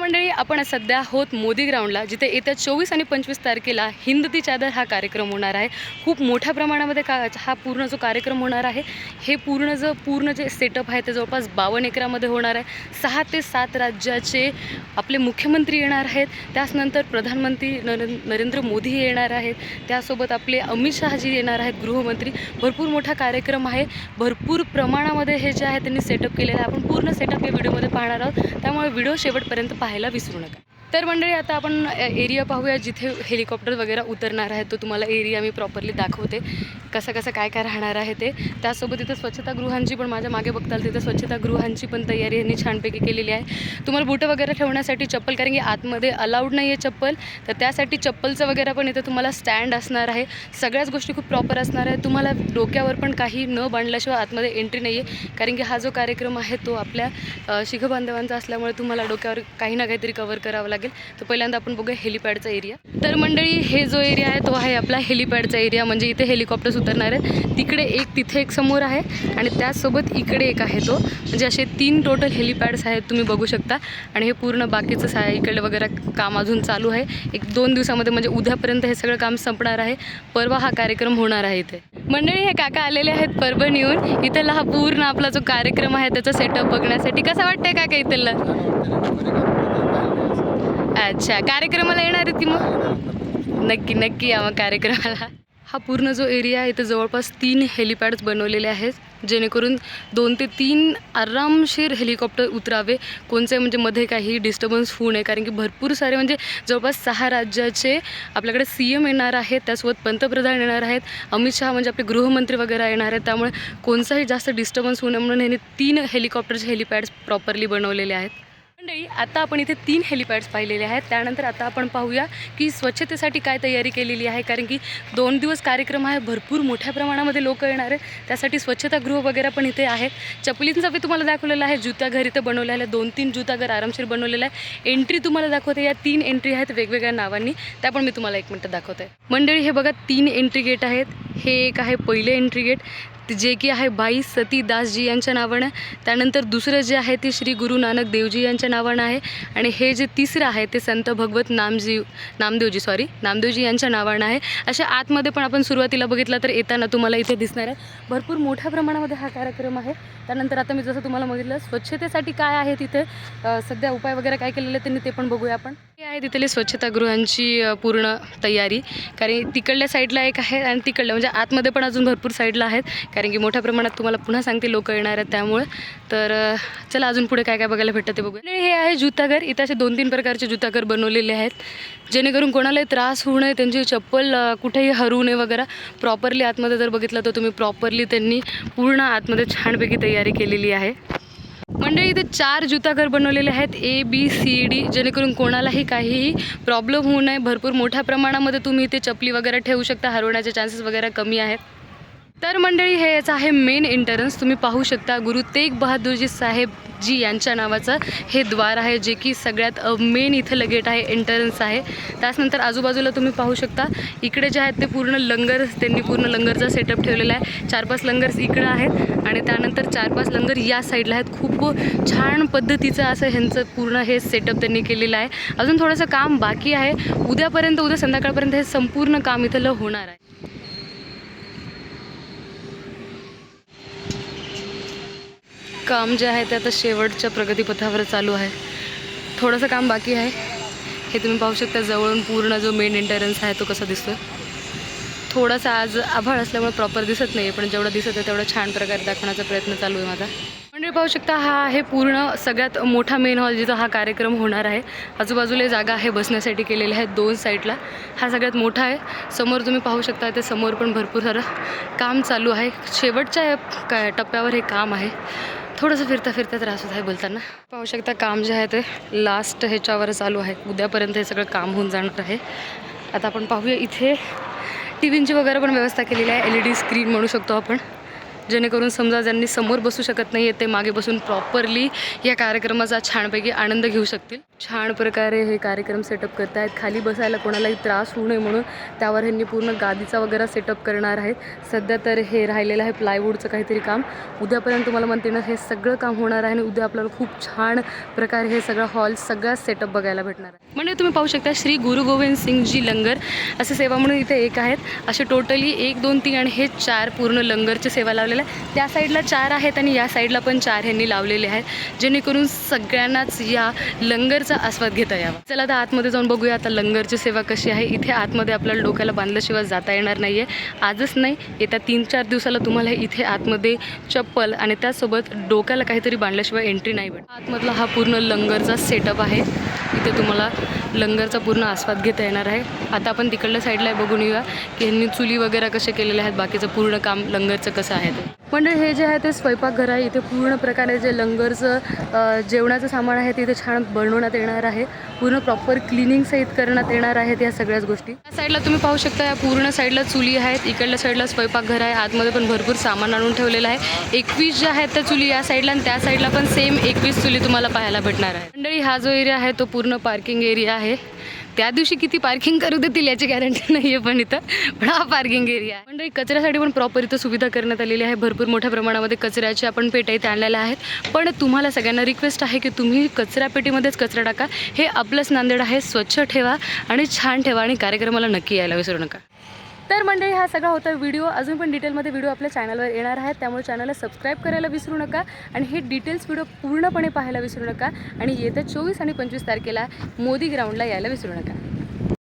मंडळी, आपण सध्या आहोत मोदी ग्राउंडला, जिथे येत्या 24 आणि 25 तारखेला हिंद ती चादर हा कार्यक्रम होणार आहे। खूप मोठ्या प्रमाणामध्ये हा पूर्ण जो कार्यक्रम होणार आहे, हे पूर्ण जे सेटअप आहे ते जवळपास 52 एकरामध्ये होणार आहे। 6 ते 7 राज्याचे आपले मुख्यमंत्री येणार आहेत, त्याचनंतर प्रधानमंत्री नरेंद्र मोदी येणार आहेत, त्यासोबत आपले अमित शहाजी येणार आहेत, गृहमंत्री। भरपूर मोठा कार्यक्रम आहे, भरपूर प्रमाणामध्ये हे जे आहे त्यांनी सेटअप केलेलं आहे। आपण पूर्ण सेटअप या व्हिडिओमध्ये पाहणार आहोत, त्यामुळे व्हिडिओ शेवटपर्यंत पाहायला विसरू नका। तर मंडळी, आता आपण एरिया पाहूया जिथे हेलिकॉप्टर वगैरे उतरणार आहे। तो तुम्हाला एरिया मी प्रॉपरली दाखवते, कसं काय राहणार आहे ते। त्यासोबत इथं स्वच्छतागृहांची पण, माझ्या मागे बघताल तिथं स्वच्छतागृहांची पण तयारी यांनी छानपैकी केलेली आहे। तुम्हाला बुटं वगैरे ठेवण्यासाठी चप्पल, कारण की आतमध्ये अलाउड नाही आहे चप्पल, तर त्यासाठी चप्पलचं वगैरे पण इथं तुम्हाला स्टँड असणार आहे। सगळ्याच गोष्टी खूप प्रॉपर असणार आहे। तुम्हाला डोक्यावर पण काही न बांधल्याशिवाय आतमध्ये एंट्री नाही आहे, कारण की हा जो कार्यक्रम आहे तो आपल्या शीख बांधवांचा असल्यामुळे तुम्हाला डोक्यावर काही ना काहीतरी कव्हर करावं लागेल। तर पहिल्यांदा आपण बघूया हेलिपॅडचा एरिया। तर मंडळी, हे जो एरिया आहे तो आहे आपला हेलिपॅडचा एरिया, म्हणजे इथे हेलिकॉप्टर्स उतरणार आहेत। तिथे एक समोर आहे आणि त्याचसोबत इकडे एक आहे, तो म्हणजे असे 3 टोटल हेलिपॅड्स आहेत, तुम्ही बघू शकता। आणि हे पूर्ण बाकीचं इकडे वगैरे काम अजून चालू आहे। 1-2 दिवसामध्ये, म्हणजे उद्यापर्यंत हे सगळं काम संपणार आहे। परवा हा कार्यक्रम होणार आहे इथे। मंडळी, हे काका आलेले आहेत परभणीहून, इथला हा पूर्ण आपला जो कार्यक्रम आहे त्याचा सेटअप बघण्यासाठी। कसं वाटतंय काका इथला? अच्छा, कार्यक्रमाला येणार आहेत की मग? नक्की या मग कार्यक्रमाला। हा पूर्ण जो एरिया आहे इथं जवळपास 3 हेलिपॅड्स बनवलेले आहेत, जेणेकरून 2 ते 3 आरामशीर हेलिकॉप्टर उतरावे, कोणते म्हणजे मध्ये काही डिस्टर्बन्स होऊ नये। कारण की भरपूर सारे, म्हणजे जवळपास 6 राज्याचे आपल्याकडे CM येणार आहेत, त्यासोबत पंतप्रधान येणार आहेत, अमित शहा म्हणजे आपले गृहमंत्री वगैरे येणार आहेत। त्यामुळे कोणताही जास्त डिस्टर्बन्स होऊ नये म्हणून यांनी 3 हेलिकॉप्टरचे हेलिपॅड्स प्रॉपरली बनवलेले आहेत। मंडळी, आता आपण इथे 3 हेलिपॅड्स पाहिलेले आहेत। त्यानंतर आता आपण पाहूया की स्वच्छतेसाठी काय तयारी केलेली आहे, कारण की 2 दिवस कार्यक्रम आहे, भरपूर मोठ्या प्रमाणामध्ये लोक येणार आहेत, त्यासाठी स्वच्छतागृह वगैरे पण इथे आहेत। चपलींचा बी तुम्हाला दाखवलेला आहे, जुत्याघर इथे बनवलेलं आहे, 2-3 जुत्याघर आरामशीर बनवलेलं आहे। एंट्री तुम्हाला दाखवते, या 3 एंट्री आहेत वेगवेगळ्या नावांनी, त्या पण मी तुम्हाला 1 मिनिट दाखवते। मंडळी, हे बघा 3 एंट्री गेट आहेत। हे एक आहे पहिले एंट्री गेट, जे की आहे भाई सतीदासजी यांच्या नावानं। त्यानंतर दुसरं जे आहे ते श्री गुरु नानक देवजी यांच्या नावानं आहे, आणि हे जे तिसरं आहे ते संत भगवत नामदेवजी यांच्या नावानं आहे। अशा आतमध्ये पण आपण सुरुवातीला बघितलं तर येताना तुम्हाला इथे दिसणार आहे, भरपूर मोठ्या प्रमाणामध्ये हा कार्यक्रम आहे। त्यानंतर आता मी जसं तुम्हाला बघितलं, स्वच्छतेसाठी काय आहे तिथे सध्या उपाय वगैरे काय केलेले त्यांनी ते पण बघूया आपण। हे आहे तिथली स्वच्छतागृहांची पूर्ण तयारी, कारण तिकडल्या साईडला एक आहे आणि तिकडल्या, म्हणजे आतमध्ये पण अजून भरपूर साईडला आहेत, कारण की मोठ्या प्रमाणात तुम्हाला पुन्हा सांगते लोक येणार आहेत त्यामुळे। तर चला अजून पुढे काय बघायला भेटतं ते बघूया। हे आहे जुताघर, इथे असे 2-3 प्रकारचे जुताघर बनवलेले आहेत, जेणेकरून कोणालाही त्रास होऊ नये, त्यांची चप्पल कुठेही हरवू नये वगैरे। प्रॉपरली आतमध्ये जर बघितलं तर तुम्ही प्रॉपरली त्यांनी पूर्ण आतमध्ये छानपैकी तयारी केलेली आहे। मंडळी, इथे 4 जुताघर बनवलेले आहेत, ABCD, जेणेकरून कोणालाही काहीही प्रॉब्लेम होऊ नये। भरपूर मोठ्या प्रमाणामध्ये तुम्ही इथे चपली वगैरे ठेवू शकता, हरवण्याचे चान्सेस वगैरे कमी आहेत। तर मंडळी, हे याचं आहे मेन एंट्रन्स, तुम्ही पाहू शकता गुरु तेग बहादूरजी साहेब जी यांच्या नावाचं हे द्वार आहे, जे की सगळ्यात मेन इथलं गेट आहे, एंट्रन्स आहे। त्याचनंतर आजूबाजूला तुम्ही पाहू शकता, इकडे जे आहेत ते पूर्ण लंगर, त्यांनी पूर्ण लंगरचा सेटअप ठेवलेला आहे। 4-5 लंगर्स इकडं आहेत आणि त्यानंतर 4-5 लंगर या साईडला आहेत। खूप छान पद्धतीचं असं ह्यांचं पूर्ण हे सेटअप त्यांनी केलेलं आहे। अजून थोडंसं काम बाकी आहे, उद्या संध्याकाळपर्यंत हे संपूर्ण काम इथलं होणार आहे। काम जे आहे ते आता शेवटच्या प्रगतीपथावर चालू आहे, थोडंसं काम बाकी आहे। हे तुम्ही पाहू शकता जवळून पूर्ण जो मेन एंट्रन्स आहे तो कसा दिसतो। थोडासा आज आभाळ असल्यामुळे प्रॉपर दिसत नाही, पण जेवढं दिसत आहे तेवढं छान प्रकारे दाखवण्याचा प्रयत्न चालू आहे माझा। म्हणजे पाहू शकता, हा आहे पूर्ण सगळ्यात मोठा मेन हॉल, जिथं हा कार्यक्रम होणार आहे। आजूबाजूला जागा आहे बसण्यासाठी केलेल्या आहेत 2 साईडला, हा सगळ्यात मोठा आहे। समोर तुम्ही पाहू शकता, ते समोर पण भरपूर सारं काम चालू आहे, शेवटच्या टप्प्यावर हे काम आहे। थोडंसं फिरता त्रास होत आहे बोलताना। पाहू शकता, काम जे आहे ते लास्ट ह्याच्यावर चालू आहे, उद्यापर्यंत हे सगळं काम होऊन जाणार आहे। आता आपण पाहूया, इथे टीव्हींची वगैरे पण व्यवस्था केलेली आहे, LED स्क्रीन म्हणू शकतो आपण, जेणेकरून समजा ज्यांनी समोर बसू शकत नाही आहे ते मागे बसून प्रॉपरली या कार्यक्रमाचा छानपैकी आनंद घेऊ शकतील. छान प्रकारे हे कार्यक्रम सेटअप करत आहेत. खाली बसायला कोणालाही त्रास होऊ नये म्हणून त्यावर ह्यांनी पूर्ण गादीचा वगैरे सेटअप करणार आहेत. सध्या तर हे राहिलेलं आहे प्लायवूडचं काहीतरी काम. उद्यापर्यंत तुम्हाला म्हणते ना हे सगळं काम होणार आहे आणि उद्या आपल्याला खूप छान प्रकारे हे सगळं हॉल सगळा सेटअप बघायला भेटणार आहे. म्हणजे तुम्ही पाहू शकता श्री गुरु गोविंद सिंगजी लंगर असे सेवा म्हणून इथे एक आहेत. असे टोटली 1, 2, 3 आणि हे 4 पूर्ण लंगरची सेवा लावलेल्या आहे. त्या साईडला 4 आहेत आणि या साईडला पण 4 ह्यांनी लावलेले आहेत, जेणेकरून सगळ्यांनाच या लंगरचा आस्वाद घेता यावा. चला आता आतमध्ये जाऊन बघूया आता लंगरची सेवा कशी आहे. इथे आतमध्ये आपल्याला डोक्याला बांधल्याशिवाय जाता येणार नाही आहे. आजच नाही, येत्या 3-4 दिवसाला तुम्हाला इथे आतमध्ये चप्पल आणि त्यासोबत डोक्याला काहीतरी बांधल्याशिवाय एंट्री नाही भेट. आतमधला हा पूर्ण लंगरचा सेटअप आहे. इथे तुम्हाला लंगरचा पूर्ण आस्वाद घेता येणार आहे. आता आपण तिकडल्या साईडला बघून येऊया की यांनी चुली वगैरे कसे केलेले आहेत, बाकीचं पूर्ण काम लंगरचं कसं आहे ते. म्हणजे हे जे आहे ते स्वयंपाकघर आहे. इथे पूर्ण प्रकारे जे लंगरचं जेवणाचं सामान आहे ते इथे छान बनवण्यात येणार आहे. पूर्ण प्रॉपर क्लिनिंग सहित करण्यात येणार आहेत या सगळ्याच गोष्टी. या साईडला तुम्ही पाहू शकता या पूर्ण साईडला चुली आहेत, इकडल्या साईडला स्वयंपाकघर आहे. आतमध्ये पण भरपूर सामान आणून ठेवलेलं आहे. 21 ज्या आहेत त्या चुली या साईडला आणि त्या साईडला पण सेम 21 चुली तुम्हाला पाहायला भेटणार आहे. मंडळी हा जो एरिया आहे तो पूर्ण पार्किंग एरिया आहे. त्या दिवशी किती पार्किंग करू देतील याची गॅरंटी नाही आहे, पण हा पार्किंग एरिया आहे. म्हणजे कचऱ्यासाठी पण प्रॉपर इथं सुविधा करण्यात आलेली आहे. भरपूर मोठ्या प्रमाणामध्ये कचऱ्याचे आपण पेट्या इथे आणलेल्या आहेत. पण तुम्हाला सगळ्यांना रिक्वेस्ट आहे की तुम्ही कचऱ्यापेटीमध्येच कचरा टाका. हे आपलंच नांदेड आहे. स्वच्छ ठेवा आणि छान ठेवा आणि कार्यक्रमाला नक्की यायला विसरू नका. तर मंडळी हा सगळा होता व्हिडिओ. अजून पण डिटेलमध्ये व्हिडिओ आपल्या चॅनलवर येणार आहेत, त्यामुळे चॅनलला सबस्क्राईब करायला विसरू नका आणि हे डिटेल्स व्हिडिओ पूर्णपणे पाहायला विसरू नका. आणि येत्या 24 आणि 25 तारखेला मोदी ग्राउंडला यायला विसरू नका.